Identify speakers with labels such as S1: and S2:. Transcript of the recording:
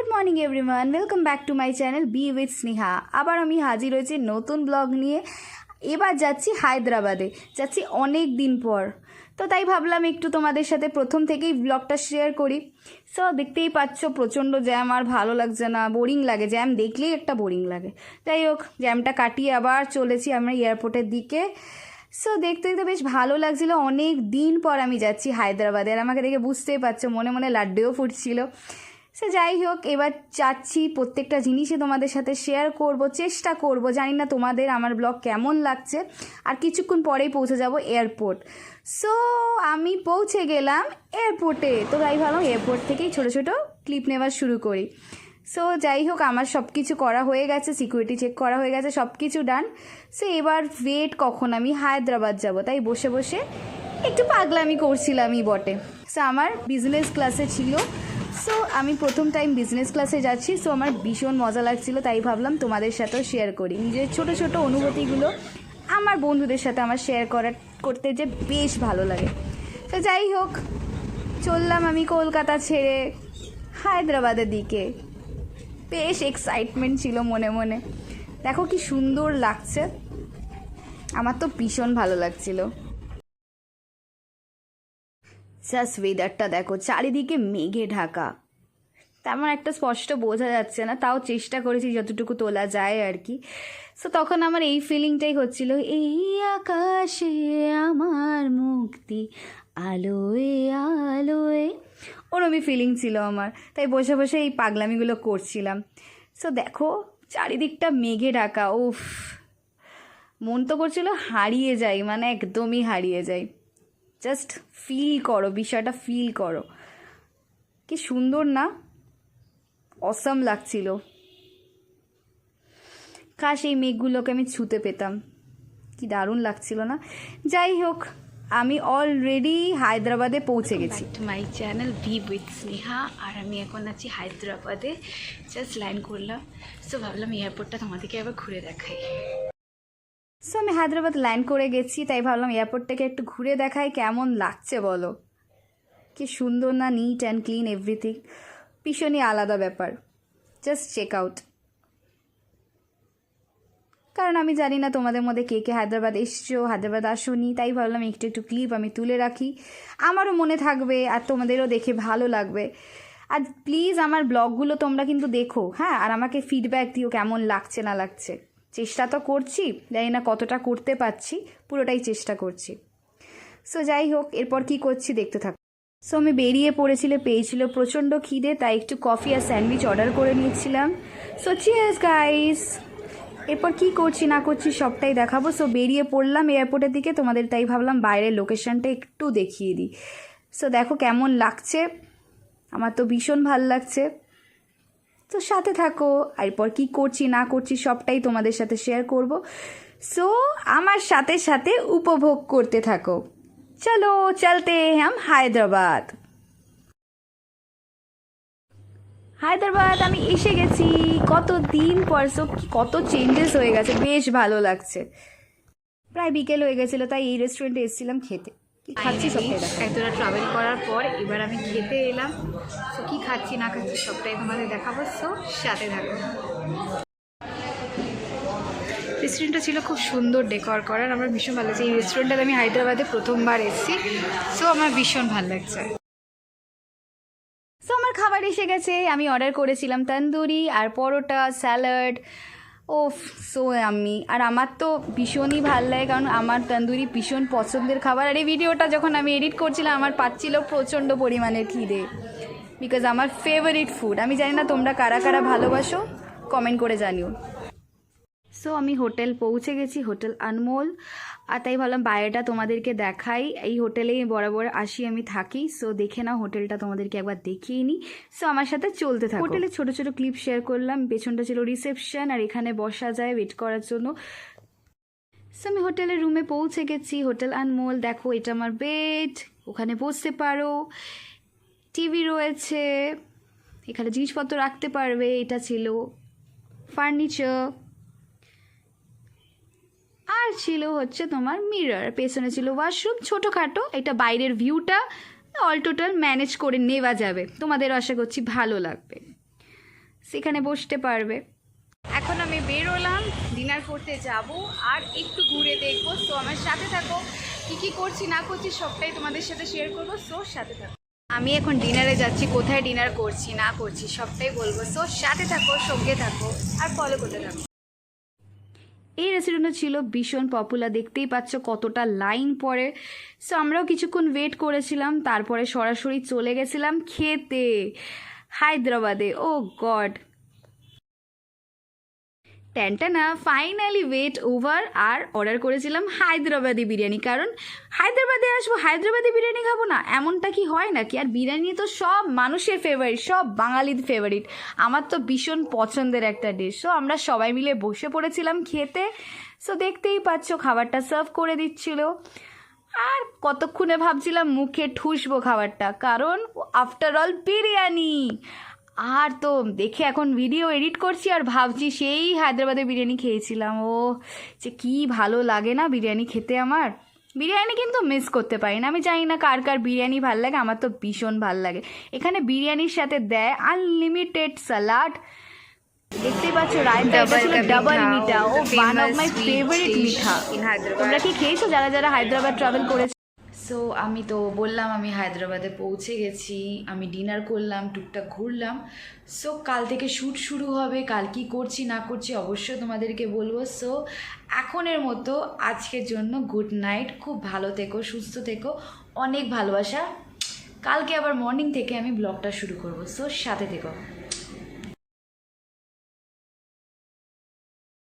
S1: Good morning everyone, welcome back to my channel be with Sneha. আবার আমি হাজির হয়েছি নতুন ব্লগ নিয়ে। এবার যাচ্ছি হায়দ্রাবাদে, যাচ্ছি অনেক দিন পর। তো তাই ভাবলাম একটু তোমাদের সাথে প্রথম থেকেই ব্লগটা শেয়ার করি। সো দেখতেই পাচ্ছ প্রচণ্ড জ্যাম, আর ভালো লাগছে না, বোরিং লাগে, জ্যাম দেখলেই একটা বোরিং লাগে। যাই হোক, জ্যামটা কাটিয়ে আবার চলেছি আমরা এয়ারপোর্টের দিকে। সো দেখতে দেখতে বেশ ভালো লাগছিল, অনেক দিন পর আমি যাচ্ছি হায়দ্রাবাদে। আর আমাকে দেখে বুঝতেই পারছো মনে মনে লাড্ডুও ফুটছিল। সে যাই হোক, এবার যাচ্ছি, প্রত্যেকটা জিনিসই তোমাদের সাথে শেয়ার করব, চেষ্টা করব। জানি না তোমাদের আমার ব্লগ কেমন লাগছে। আর কিছুক্ষণ পরেই পৌঁছে যাব এয়ারপোর্ট। সো আমি পৌঁছে গেলাম এয়ারপোর্টে। তো তাই ভাবলাম এয়ারপোর্ট থেকেই ছোটো ছোটো ক্লিপ নেওয়া শুরু করি। সো যাই হোক, আমার সব কিছু করা হয়ে গেছে, সিকিউরিটি চেক করা হয়ে গেছে, সব কিছু ডান। সো এবার ওয়েট কখন আমি হায়দ্রাবাদ যাব, তাই বসে বসে একটু পাগলামি করছিলামই বটে। সো আমার বিজনেস ক্লাসে ছিল। সো আমি প্রথম টাইম বিজনেস ক্লাসে যাচ্ছি। সো আমার ভীষণ মজা লাগছিল, তাই ভাবলাম তোমাদের সাথেও শেয়ার করি নিজের ছোট ছোট অনুভূতিগুলো। আমার বন্ধুদের সাথে আমার শেয়ার করতে যে বেশ ভালো লাগে। তো যাই হোক, চললাম আমি কলকাতা ছেড়ে হায়দ্রাবাদের দিকে। বেশ এক্সাইটমেন্ট ছিল মনে মনে। দেখো কি সুন্দর লাগছে, আমার তো ভীষণ ভালো লাগছিল। জাস্ট ওয়েদারটা দেখো, চারিদিকে মেঘে ঢাকা, তেমন একটা স্পষ্ট বোঝা যাচ্ছে না, তাও চেষ্টা করেছি যতটুকু তোলা যায় আর কি। সো তখন আমার এই ফিলিংটাই হচ্ছিল, এই আকাশে আমার মুক্তি, আলোয় আলোয়, ওরমই ফিলিং ছিল আমার। তাই বসে বসে এই পাগলামিগুলো করছিলাম। সো দেখো চারিদিকটা মেঘে ঢাকা, উফ, মন তো করছিল হারিয়ে যাই, মানে একদমই হারিয়ে যাই। জাস্ট ফিল করো, বিষয়টা ফিল করো, কি সুন্দর না, অসাম লাগছিল। কাশ এই মেঘগুলোকে আমি ছুঁতে পেতাম, কি দারুণ লাগছিল না। যাই হোক, আমি অলরেডি হায়দ্রাবাদে পৌঁছে গেছি।
S2: My channel be with Sneha. আর আমি এখন আছি হায়দ্রাবাদে, জাস্ট ল্যান্ড করলাম। সো ভাবলাম এয়ারপোর্টটা তোমাদেরকে একবার ঘুরে দেখাই।
S1: সো আমি হায়দ্রাবাদ ল্যান্ড করে গেছি, তাই ভাবলাম এয়ারপোর্টটাকে একটু ঘুরে দেখাই কেমন লাগছে বলো। কি সুন্দর না, নিট অ্যান্ড ক্লিন এভরিথিং, ভীষণই আলাদা ব্যাপার। Just check out. কারণ আমি জানি না তোমাদের মধ্যে কে কে হায়দ্রাবাদ এসছো, হায়দ্রাবাদ আসোনি, তাই ভাবলাম একটু একটু ক্লিপ আমি তুলে রাখি, আমারও মনে থাকবে আর তোমাদেরও দেখে ভালো লাগবে। আর প্লিজ আমার ব্লগগুলো তোমরা কিন্তু দেখো, হ্যাঁ, আর আমাকে ফিডব্যাক দিও কেমন লাগছে না লাগছে। চেষ্টা তো করছি, জানি না কতটা করতে পারছি, পুরোটাই চেষ্টা করছি। সো যাই হোক, এরপর কি করছি দেখতে থাকো। সো আমি বেরিয়ে পেয়েছিল প্রচণ্ড খিদে, তাই একটু কফি আর স্যান্ডউইচ অর্ডার করে নিয়েছিলাম। So cheers guys. এরপর কি করছি না করছি সবটাই দেখাবো। সো বেরিয়ে পড়লাম এয়ারপোর্টের দিকে, তোমাদের তাই ভাবলাম বাইরের লোকেশনটা একটু দেখিয়ে দিই। সো দেখো কেমন লাগছে, আমার তো ভীষণ ভালো লাগছে। তো সাথে থাকো, এরপর কি করছি না করছি সবটাই তোমাদের সাথে শেয়ার করব। সো আমার সাথে সাথে উপভোগ করতে থাকো। চলো চলতে হাম হায়দ্রাবাদ। হায়দ্রাবাদ আমি এসে গেছি, কত দিন পর। সো কত চেঞ্জেস হয়ে গেছে, বেশ ভালো লাগছে। প্রায় বিকেল হয়ে গেছিলো, তাই এই রেস্টুরেন্টে এসেছিলাম খেতে। কি খাচ্ছি সবটাই দেখো।
S2: একদম ট্রাভেল করার পর এবার আমি খেতে এলাম। সো কী খাচ্ছি না খাচ্ছি সবটাই তোমাদের দেখাবো। সো সাথে থাকো। রেস্টুরেন্টটা ছিল খুব সুন্দর ডেকোর করার, আমার ভীষণ ভালো লাগছে। এই রেস্টুরেন্টটাতে আমি হায়দ্রাবাদে প্রথমবার এসেছি। সো আমার ভীষণ ভালো লাগছে।
S1: সো আমার খাবার এসে গেছে, আমি অর্ডার করেছিলাম তন্দুরি আর পরোটা, স্যালাড। ও সো আমি, আর আমার তো ভীষণই ভালো লাগে, কারণ আমার তন্দুরি ভীষণ পছন্দের খাবার। আর এই ভিডিওটা যখন আমি এডিট করছিলাম আমার পাচ্ছিল প্রচণ্ড পরিমাণের খিদে, বিকজ আমার ফেভারিট ফুড। আমি জানি না তোমরা কারা কারা ভালোবাসো, কমেন্ট করে জানিও। সো আমি হোটেল পৌঁছে গেছি, হোটেল আনমোল। আর তাই ভাবলাম বাইরেটা তোমাদেরকে দেখাই, এই হোটেলেই বরাবর আসি আমি থাকি। সো দেখে নাও হোটেলটা, তোমাদেরকে একবার দেখিয়ে নিই। সো আমার সাথে চলতে থাকো। হোটেলে ছোট ছোট ক্লিপ শেয়ার করলাম। পেছনটা ছিল রিসেপশন, আর এখানে বসা যায় ওয়েট করার জন্য। সো আমি হোটেলের রুমে পৌঁছে গেছি, হোটেল আনমোল। দেখো এটা আমার বেড, ওখানে বসতে পারো, টিভি রয়েছে, এখানে জিনিসপত্র রাখতে পারবে। এটা ছিল ফার্নিচার, আর ছিল হচ্ছে তোমার মিরর, পেছনে ছিল ওয়াশরুম, ছোটোখাটো। এটা বাইরের ভিউটা অল টোটাল ম্যানেজ করে নেওয়া যাবে, তোমাদের আশা করছি ভালো লাগবে। সেখানে বসতে পারবে।
S2: এখন আমি বেরোলাম, ডিনার করতে যাব আর একটু ঘুরে দেখবো। সো আমার সাথে থাকো, কী কী করছি না করছি সবটাই তোমাদের সাথে শেয়ার করবো। সো সাথে থাকো। আমি এখন ডিনারে যাচ্ছি, কোথায় ডিনার করছি না করছি সবটাই বলবো। সো সাথে থাকো, সঙ্গে থাকো আর ফলো করতে থাকো।
S1: এই রেস্টুরেন্টটা ছিল ভীষণ পপুলার, দেখতেই পাচ্ছ কতটা লাইন পড়ে। সো আমরাও কিছুক্ষণ ওয়েট করেছিলাম, তারপরে সরাসরি চলে গেছিলাম খেতে হায়দ্রাবাদে। ও গড, না ফাইনালি ওয়েট ওভার। আর অর্ডার করেছিলাম হায়দ্রাবাদি বিরিয়ানি, কারণ হায়দ্রাবাদে আসবো হায়দ্রাবাদি বিরিয়ানি খাবো না, এমনটা কি হয় নাকি? আর বিরিয়ানি তো সব মানুষের ফেভারিট, সব বাঙালির ফেভারিট। আমার তো ভীষণ পছন্দের একটা ডিশ। সো আমরা সবাই মিলে বসে পড়েছিলাম খেতে। সো দেখতেই পাচ্ছ খাবারটা সার্ভ করে দিচ্ছিল, আর কতক্ষণে ভাবছিলাম মুখে ঠুসবো খাবারটা, কারণ আফটার অল বিরিয়ানি। আর তো দেখে এখন ভিডিও এডিট করছি আর ভাবছি সেই হায়দ্রাবাদে বিরিয়ানি খেয়েছিলাম। ও যে কী ভালো লাগে না বিরিয়ানি খেতে। আমার বিরিয়ানি কিন্তু মিস করতে পারি না। আমি জানি না কার কার বিরিয়ানি ভাল লাগে, আমার তো ভীষণ ভাল লাগে। এখানে বিরিয়ানির সাথে দেয় আনলিমিটেড স্যালাড, দেখতেই পাচ্ছ রায়তা, এটা ছিল ডাবল মিঠা। ও ওয়ান অফ মাই ফেভারিট মিঠা। তোমরা কি খেয়েছো যারা যারা হায়দ্রাবাদ ট্রাভেল করেছো? সো আমি তো বললাম আমি হায়দ্রাবাদে পৌঁছে গেছি, আমি ডিনার করলাম, টুকটাক ঘুরলাম। সো কাল থেকে শ্যুট শুরু হবে, কাল কি করছি না করছি অবশ্যই তোমাদেরকে বলবো। সো এখনের মতো আজকের জন্য গুড নাইট, খুব ভালো থেকো, সুস্থ থেকো, অনেক ভালোবাসা। কালকে আবার মর্নিং থেকে আমি ব্লগটা শুরু করবো। সো সাথে থেকো।